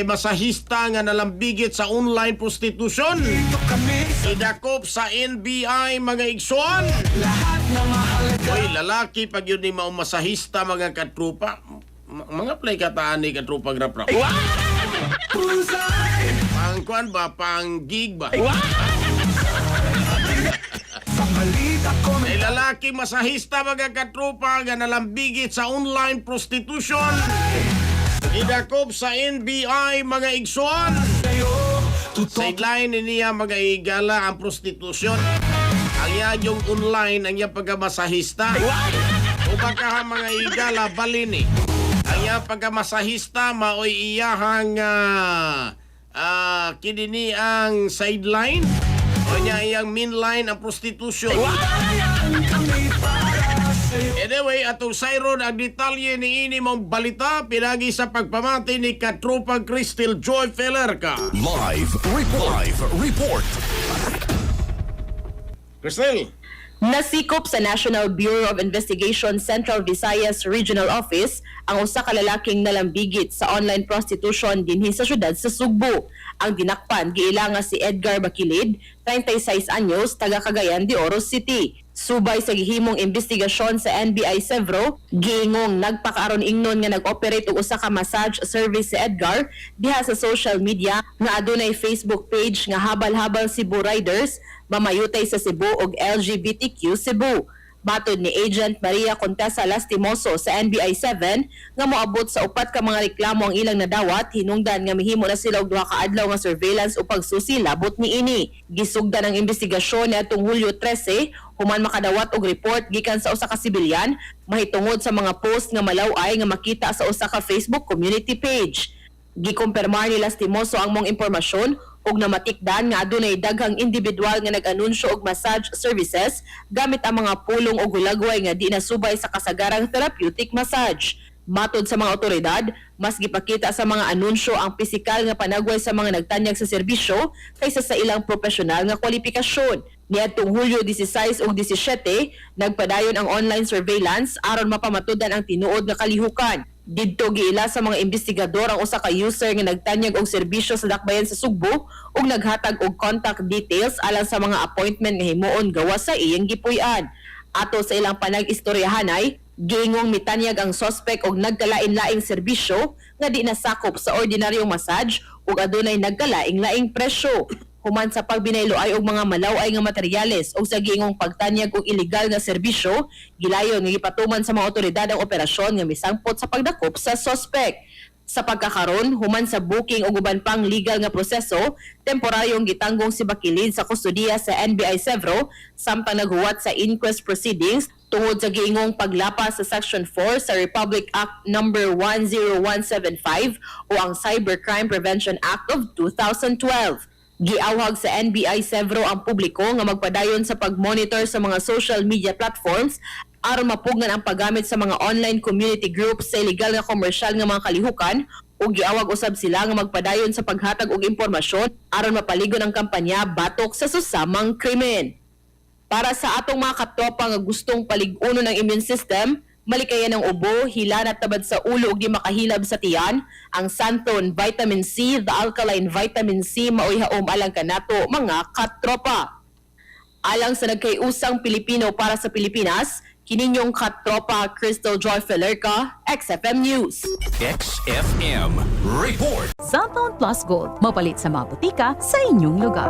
Masahista nga nalambigit sa online prostitution. Idakop sa NBI mga igsoon. Oy, lalaki pag yun ni mao masahista mga katrupa. Mga play kataan ni katrupa grap-rap. Pang kuan ba? Pang gig ba? Ay lalaki masahista mga katrupa nga nalambigit sa online prostitution. Idakop sa NBI mga igsoon. Sideline niya mga igala ang prostitusyon. Ang yung online ang iya pagkamasahista. O baka mga igala balini. Ang iya pagkamasahista maoy iyahang kinini ang sideline. O niya iyang mainline ang prostitusyon. Anyway, atong sayron ang detalye ni ini mong balita pinagi sa pagpamati ni Katrupa Crystal Joy Felerka. Live report. Crystal. Nasikop sa National Bureau of Investigation Central Visayas Regional Office ang usa ka lalaking nalambigit sa online prostitution dinhi sa syudad sa Sugbo. Ang dinakpan giila nga si Edgar Bakilid, 36 anyos, taga Cagayan de Oro City. Subay sa gihimong investigasyon sa NBI Sevro, giingong nagpakaaron ingnon nga nag-operate og usa ka massage service si Edgar diha sa social media nga adunay Facebook page nga Habal-Habal Cebu Riders, mamayutay sa Cebu ug LGBTQ Cebu. Matod ni Agent Maria Contessa Lastimoso sa NBI 7 nga moabot sa upat ka mga reklamo ang ilang nadawat, hinungdan nga mihimo na sila og duha ka adlaw nga surveillance o pagsusi labot niini. Gisugdan ang investigasyon niadtong Hulyo 13 human makadawat og report gikan sa usa ka sibilyan mahitungod sa mga post nga malaway nga makita sa usa ka Facebook community page. Gikumpirmar ni Lastimoso ang mong impormasyon ug namatikdan nga adunay daghang individual nga nag-anunsyo og massage services gamit ang mga pulong o gulagway nga di nasubay sa kasagarang therapeutic massage. Matod sa mga otoridad, mas gipakita sa mga anunsyo ang pisikal nga panagway sa mga nagtanyag sa serbisyo kaysa sa ilang profesional nga kwalifikasyon. Niadtong Hulyo 16 ug 17, nagpadayon ang online surveillance aron mapamatudan ang tinuod nga kalihukan. Didto giila sa mga investigador ang usa ka user nga nagtanyag og serbisyo sa dakbayan sa Sugbo ug naghatag og contact details alang sa mga appointment nga himuon gawas sa iyang gipuy-an. Ato sa ilang panag-istoryahanay, giingong mitanyag ang suspect og nagkalain-laing serbisyo nga di nasakop sa ordinaryong massage ug adunay nagkalaing-laing presyo. Human sa pagbinayloay og mga malaway nga materyales o sa giingong pagtanyag og ilegal nga serbisyo, gilayon nga gipatuman sa mga otoridad ang operasyon nga misangpot sa pagdakop sa suspect. Sa pagkakaron, human sa booking o uban pang legal nga proseso, temporaryong gitanggong si Bakilid sa kustudiya sa NBI Sevro samtang naghuwat sa inquest proceedings tungod sa giingong paglapas sa Section 4 sa Republic Act No. 10175 o ang Cybercrime Prevention Act of 2012. Giawhag sa NBI Sevro ang publiko nga magpadayon sa pag-monitor sa mga social media platforms aron mapugnan ang paggamit sa mga online community groups sa illegal nga komersyal nga mga kalihukan ug giawag usab sila nga magpadayon sa paghatag og impormasyon aron mapaligon ang kampanya batok sa susamang krimen. Para sa atong mga katropa nga gustong palig-uno ng immune system, malikayan ng ubo, hila at tabad sa ulo ug di makahilab sa tiyan, ang Santon Vitamin C, the alkaline vitamin C maoy haom alang kanato mga katropa. Alang sa nagkayusang Pilipino para sa Pilipinas, kininyong katropa Crystal Joy Felerka, XFM News. XFM report. Santon Plus Gold, mapalit sa mga butika sa inyong lugar.